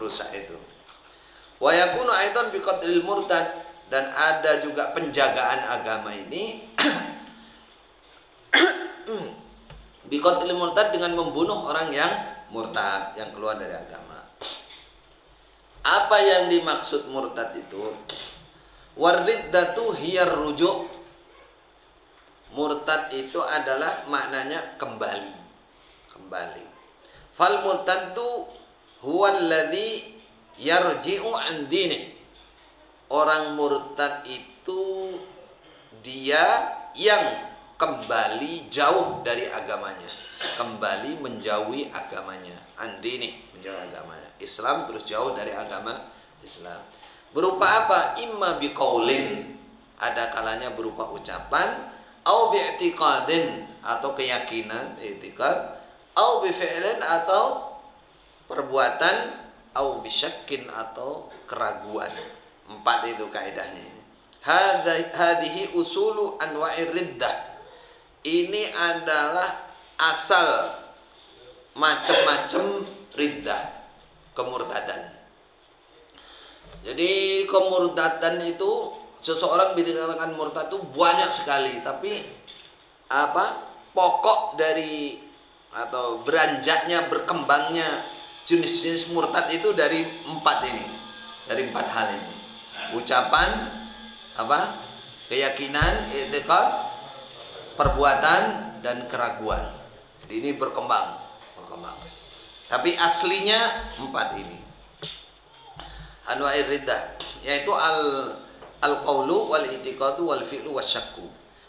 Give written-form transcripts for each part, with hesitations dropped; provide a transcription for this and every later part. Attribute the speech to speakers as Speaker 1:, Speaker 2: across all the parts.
Speaker 1: rusak itu. Wa yakunu aidan biqatlil murtad, dan ada juga penjagaan agama ini biqatlil murtad, dengan membunuh orang yang murtad, yang keluar dari agama. Apa yang dimaksud murtad itu? Wariddatu hiyar rujuk. Murtad itu adalah maknanya kembali. Fal murtaddu huwallazi yarji'u an dinih. Orang murtad itu dia yang kembali jauh dari agamanya, kembali menjauhi agamanya. An dinih, menjauhi agamanya Islam, terus jauh dari agama Islam. Berupa apa? Imma biqaulin, ada kalanya berupa ucapan, au bi'tiqadin, atau keyakinan, i'tiqad, au bifi'lin, atau perbuatan, au bisyakkin, atau keraguan. 4 itu kaidahnya ini. Hadhihi usulu anwa'ir riddah. Ini adalah asal macam-macam riddah, kemurtadan. Jadi kemurtadan itu, seseorang dikatakan murtad itu banyak sekali, tapi pokok dari atau beranjaknya, berkembangnya jenis-jenis murtad itu dari 4 ini, dari 4 hal ini. Ucapan, keyakinan, i'tiqad, perbuatan, dan keraguan. Jadi ini berkembang. Tapi aslinya 4 ini. Anwa'ir riddah, yaitu al-qaulu wal i'tiqadu wal fi'lu wasyakku.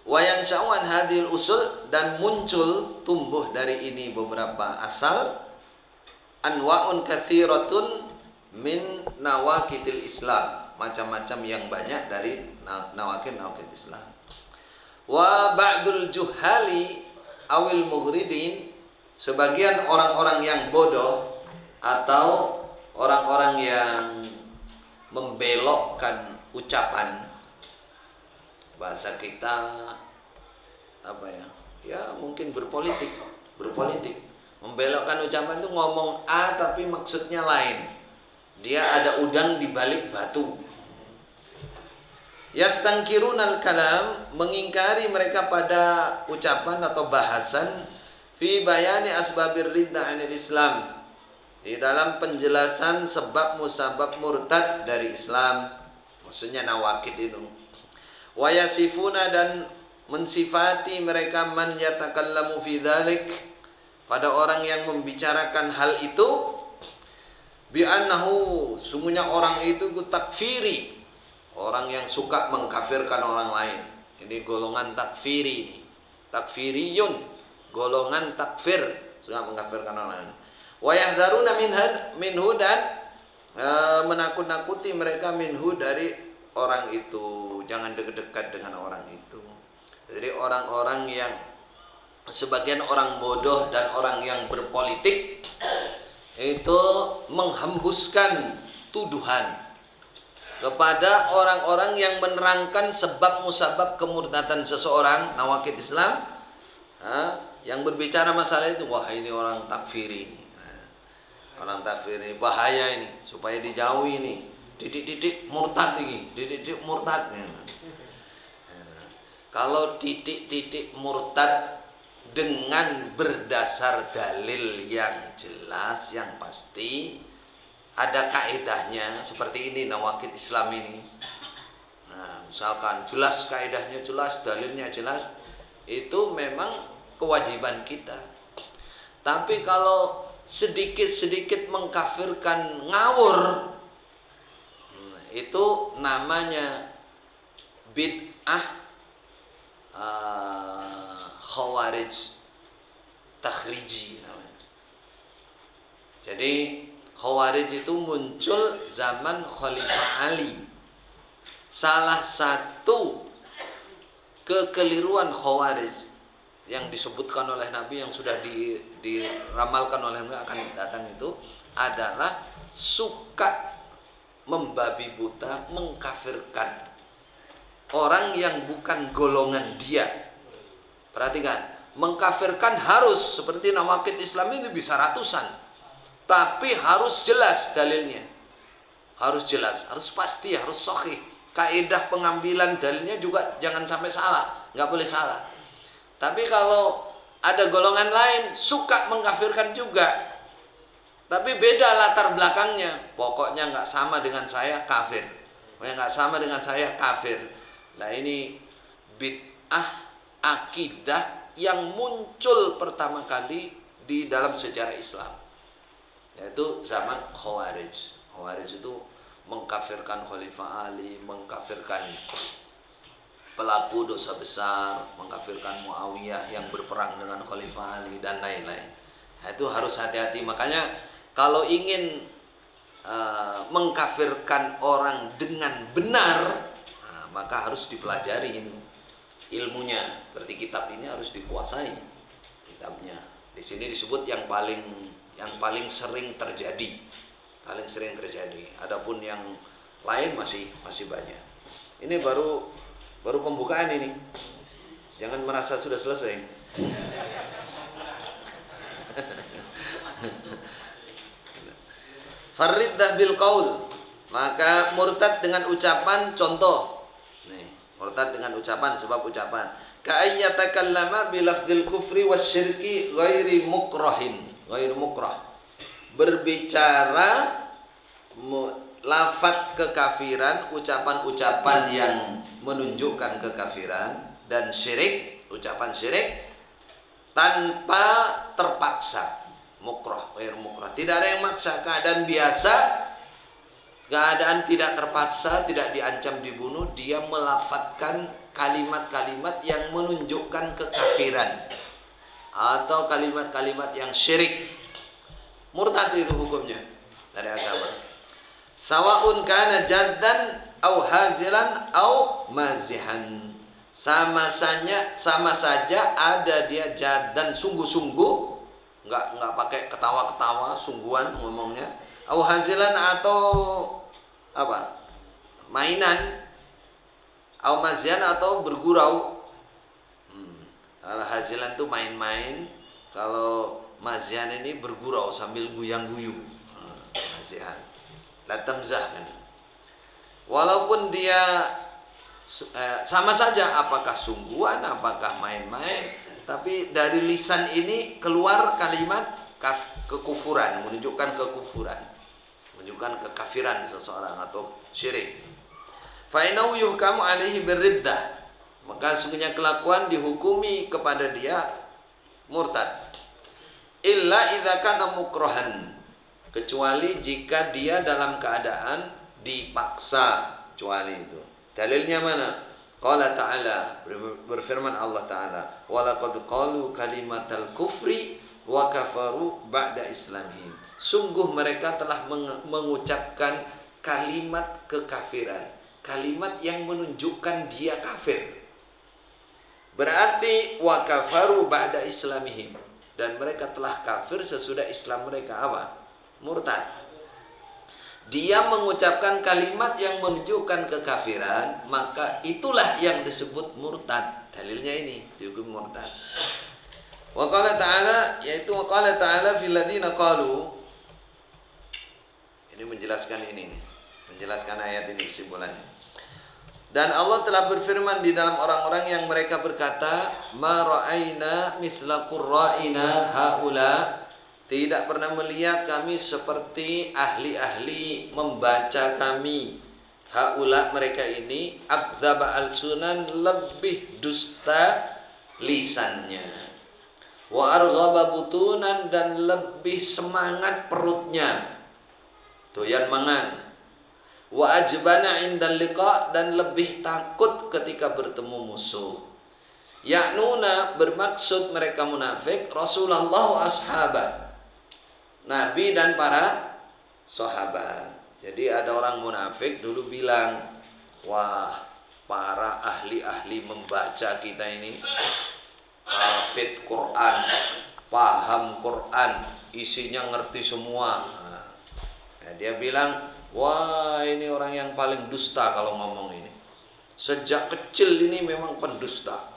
Speaker 1: Wa yansha'u an hadhil usul, dan muncul, tumbuh dari ini beberapa asal, anwa'un katsiratun min nawaqidil Islam, macam-macam yang banyak dari nawaqid Islam. Wa ba'dul juhali awil mughridin, sebagian orang-orang yang bodoh atau orang-orang yang membelokkan ucapan, bahasa kita ya mungkin berpolitik, membelokkan ucapan itu, ngomong A tapi maksudnya lain, dia ada udang di balik batu. Yastankirunal kalam, mengingkari mereka pada ucapan atau bahasan, fi bayani asbabir riddah anil Islam, di dalam penjelasan sebab musabab murtad dari Islam, maksudnya nawakid itu. Wa yasifuna, dan mensifati mereka, man yatakallamu fi dzalik, pada orang yang membicarakan hal itu, bi annahu, sungguhnya orang itu takfiri, orang yang suka mengkafirkan orang lain. Ini golongan takfiri, ini takfiriyun, golongan takfir, suka mengkafirkan orang lain. Wa yahdharuna minhu, dan menakut-nakuti mereka, minhu, dari orang itu, jangan dekat-dekat dengan orang itu. Jadi orang-orang yang, sebagian orang bodoh dan orang yang berpolitik itu menghembuskan tuduhan kepada orang-orang yang menerangkan sebab musabab kemurtadan seseorang, nawakid Islam, yang berbicara masalah itu. Wah, ini orang takfiri ini, orang takfir ini bahaya ini, supaya dijauhi ini, titik-titik murtad ini, titik-titik murtad. Kalau titik-titik murtad dengan berdasar dalil yang jelas, yang pasti, ada kaedahnya, seperti ini nawakid Islam ini. Nah, misalkan jelas kaedahnya, jelas dalilnya jelas, itu memang kewajiban kita. Tapi kalau sedikit-sedikit mengkafirkan, ngawur, itu namanya bid'ah khawarij takhriji namanya. Jadi khawarij itu muncul zaman Khalifah Ali. Salah satu kekeliruan khawarij yang disebutkan oleh Nabi, yang sudah diramalkan oleh Nabi akan datang, itu adalah suka membabi buta, mengkafirkan orang yang bukan golongan dia. Perhatikan, mengkafirkan harus seperti nawakid Islam itu bisa ratusan. Tapi harus jelas dalilnya. Harus jelas, harus pasti, harus sahih. Kaidah pengambilan dalilnya juga jangan sampai salah, nggak boleh salah. Tapi kalau ada golongan lain suka mengkafirkan juga, tapi beda latar belakangnya. Pokoknya nggak sama dengan saya, kafir. Pokoknya nggak sama dengan saya, kafir. Nah ini bid'ah akidah yang muncul pertama kali di dalam sejarah Islam, yaitu zaman Khawarij. Khawarij itu mengkafirkan Khalifah Ali, mengkafirkan pelaku dosa besar, mengkafirkan Muawiyah yang berperang dengan Khalifah Ali dan lain-lain. Nah, itu harus hati-hati. Makanya kalau ingin mengkafirkan orang dengan benar, nah, maka harus dipelajari ini ilmunya. Berarti kitab ini harus dikuasai kitabnya. Di sini disebut yang paling sering terjadi. Paling sering terjadi. Adapun yang lain masih banyak. Ini baru pembukaan ini. Jangan merasa sudah selesai. Fariddah bil qaul, maka murtad dengan ucapan. Contoh nih, murtad dengan ucapan, sebab ucapan ka'ayyatakallama bilafdzil kufri wasyirki ghairi mukrahin, ghairi mukrah, berbicara lafadz kekafiran, ucapan-ucapan yang menunjukkan kekafiran, dan syirik, ucapan syirik tanpa terpaksa. Mukrah, ghair mukrah. Tidak ada yang maksa, keadaan biasa, keadaan tidak terpaksa, tidak diancam dibunuh, dia melafadzkan kalimat-kalimat yang menunjukkan kekafiran atau kalimat-kalimat yang syirik. Murtad itu hukumnya dari agama. Sawaun kana jaddan au hazilan au mazihan. Sama saja ada dia jaddan sungguh-sungguh, nggak pakai ketawa-ketawa, sungguhan ngomongnya, au hazilan atau apa? Mainan, au mazihan atau bergurau. Kalau hazilan itu main-main, kalau mazihan ini bergurau sambil guyang-guyu. Mazihan. La tamzah kan. Walaupun dia sama saja apakah sungguhan, apakah main-main, tapi dari lisan ini keluar kalimat kekufuran, menunjukkan kekufuran, menunjukkan kekafiran seseorang atau syirik. Fa innahu yuhkamu alaihi birriddah, maka sesungguhnya kelakuan dihukumi kepada dia murtad. Illa idza kana mukrahan, kecuali jika dia dalam keadaan dipaksa, kecuali itu. Dalilnya mana? Qala ta'ala, berfirman Allah Ta'ala, walaqad qalu kalimatal kufri wa kafaru ba'da islamihim. Sungguh mereka telah mengucapkan kalimat kekafiran, kalimat yang menunjukkan dia kafir. Berarti wa kafaru ba'da islamihim, dan mereka telah kafir sesudah Islam mereka apa? Murtad. Dia mengucapkan kalimat yang menunjukkan kekafiran, maka itulah yang disebut murtad. Dalilnya ini dihukum murtad. Wa qala ta'ala, yaitu wa qala ta'ala fil ladzina qalu. Ini menjelaskan ini nih. Menjelaskan ayat ini kesimpulannya. Dan Allah telah berfirman di dalam orang-orang yang mereka berkata, ma ra'aina mithla qurra'ina haula, tidak pernah melihat kami seperti ahli-ahli membaca kami. Haula, mereka ini, akdzaba al-sunan, lebih dusta lisannya, wa arghaba butunan, dan lebih semangat perutnya, doyan mangan, wa ajbana indal liqa, dan lebih takut ketika bertemu musuh. Ya'nuna, bermaksud mereka munafik, Rasulullah wa ashabah, Nabi dan para sahabat. Jadi ada orang munafik dulu bilang, wah, para ahli-ahli membaca kita ini hafid Quran, paham Quran, isinya ngerti semua. Nah, dia bilang, wah, ini orang yang paling dusta kalau ngomong ini. Sejak kecil ini memang pendusta.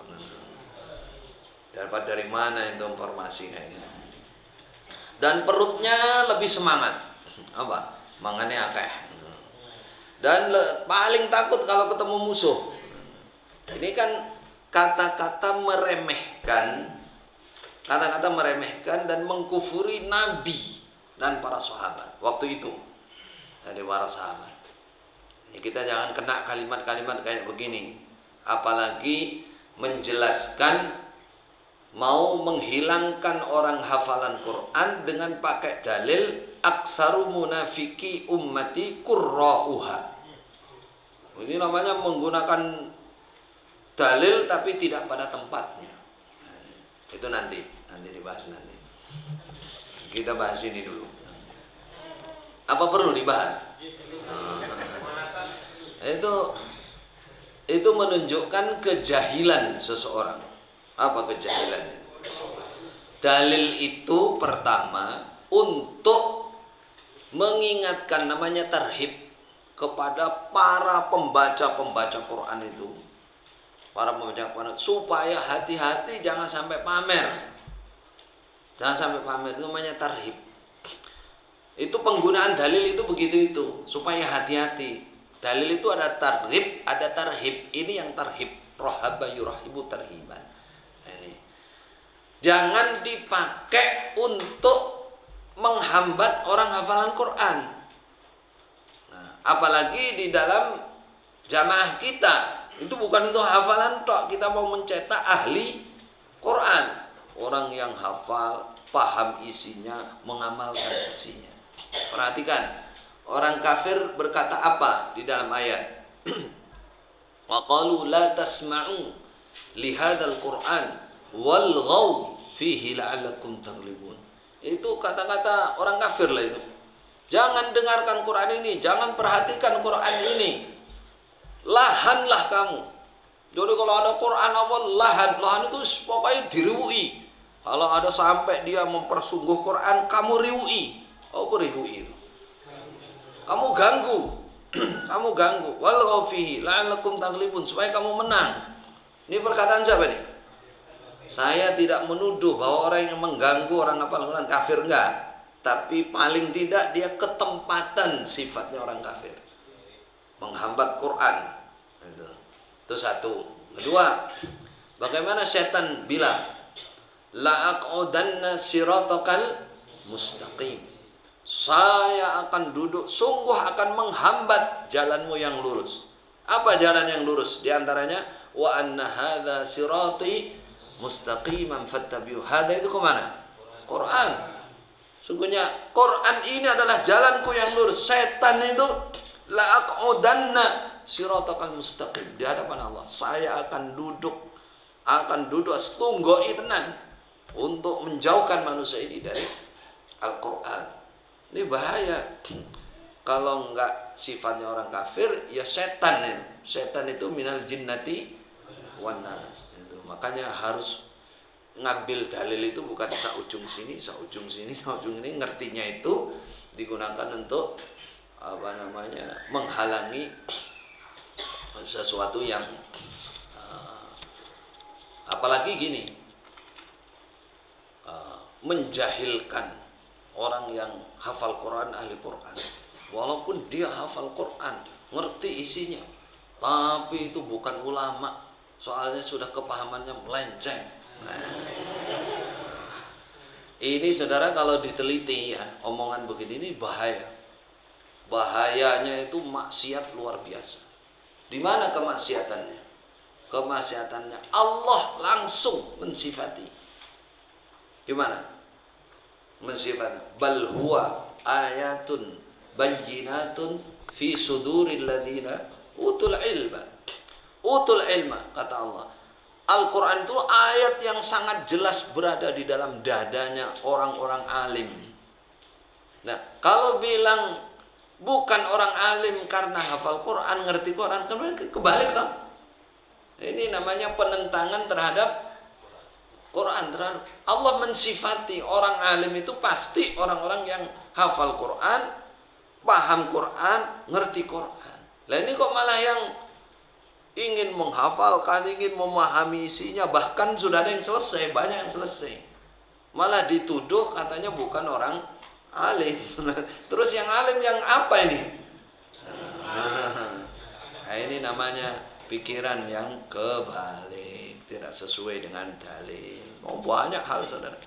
Speaker 1: Dapat dari mana itu informasinya ini? dan perutnya lebih semangat. Apa? Mangannya akeh. Dan paling takut kalau ketemu musuh. Ini kan kata-kata meremehkan, dan mengkufuri Nabi dan para sahabat waktu itu. Dari para sahabat. Kita jangan kena kalimat-kalimat kayak begini. Apalagi menjelaskan, mau menghilangkan orang hafalan Quran dengan pakai dalil aksaru munafiki ummati qurra'uha. Ini namanya menggunakan dalil tapi tidak pada tempatnya. Itu nanti dibahas nanti. Kita bahas ini dulu. Apa perlu dibahas? Itu menunjukkan kejahilan seseorang. Apa kejahilannya? Dalil itu pertama untuk mengingatkan, namanya tarhib, kepada para pembaca Quran itu. Para pembaca Quran supaya hati-hati, jangan sampai pamer. Jangan sampai pamer, itu namanya tarhib. Itu penggunaan dalil itu begitu itu, supaya hati-hati. Dalil itu ada tarhib, ada tarhib. Ini yang tarhib. Rohaba yurahibu tarhiban. Ini. Jangan dipakai untuk menghambat orang hafalan Quran. Nah, apalagi di dalam jamaah kita. Itu bukan untuk hafalan tok. Kita mau mencetak ahli Quran. Orang yang hafal, paham isinya, mengamalkan isinya. Perhatikan, orang kafir berkata apa di dalam ayat? Wa qalu la tasma'u li hadzal Qur'an walghaw fihi la'allakum taghlibun. Itu kata-kata orang kafir lah itu. Jangan dengarkan Quran ini, jangan perhatikan Quran ini. Lahanlah kamu. Jadi kalau ada Quran apa lahan itu pokoknya diriwui. Kalau ada sampai dia mempersungguh Quran, kamu riwui. Apa riwui itu? Kamu ganggu. Kamu ganggu. Walghaw fihi la'allakum taghlibun, supaya kamu menang. Ini perkataan siapa nih? Saya tidak menuduh bahwa orang yang mengganggu orang hafal Quran kafir, enggak. Tapi paling tidak dia ketempatan sifatnya orang kafir. Menghambat Quran. Itu satu. Kedua, bagaimana setan bilang, la'aq'udanna siratakal mustaqim. Saya akan duduk, sungguh akan menghambat jalanmu yang lurus. Apa jalan yang lurus? Di antaranya, wa anna hadza sirati mustaqiman fattabi'u. Hadza itu kemana? Quran. Sungguhnya Quran ini adalah jalanku yang lurus. Setan itu la'aq'udanna siratakal mustaqim. Di hadapan Allah, saya akan duduk setunggoi tenan untuk menjauhkan manusia ini dari Al-Quran. Ini bahaya. Kalau enggak sifatnya orang kafir, ya setan itu. Setan itu minal jinnati wan nas. Itu. Makanya harus ngambil dalil itu bukan saujung sini, saujung ini. Ngertinya itu digunakan untuk menghalangi sesuatu yang apalagi gini, menjahilkan orang yang hafal Quran, ahli Quran. Walaupun dia hafal Quran, ngerti isinya, tapi itu bukan ulama. Soalnya sudah kepahamannya melenceng. Ini saudara kalau diteliti ya, omongan begini ini bahaya. Bahayanya itu maksiat luar biasa. Di mana kemaksiatannya? Kemaksiatannya Allah langsung mensifati. Gimana? Mensifati bal huwa ayatun bayyinatun fi suduril ladina utul ilma kata Allah. Al-Quran itu ayat yang sangat jelas berada di dalam dadanya orang-orang alim. Nah, kalau bilang bukan orang alim karena hafal Quran, ngerti Quran, kebalik toh. Ini namanya penentangan terhadap Quran. Allah mensifati orang alim itu pasti orang-orang yang hafal Quran, paham Quran, ngerti Quran. Lah ini kok malah yang ingin menghafalkan, ingin memahami isinya, bahkan sudah ada yang selesai, banyak yang selesai. malah dituduh katanya bukan orang alim. Terus yang alim yang apa ini? Nah, ini namanya pikiran yang kebalik, tidak sesuai dengan dalil. Oh, banyak hal saudara.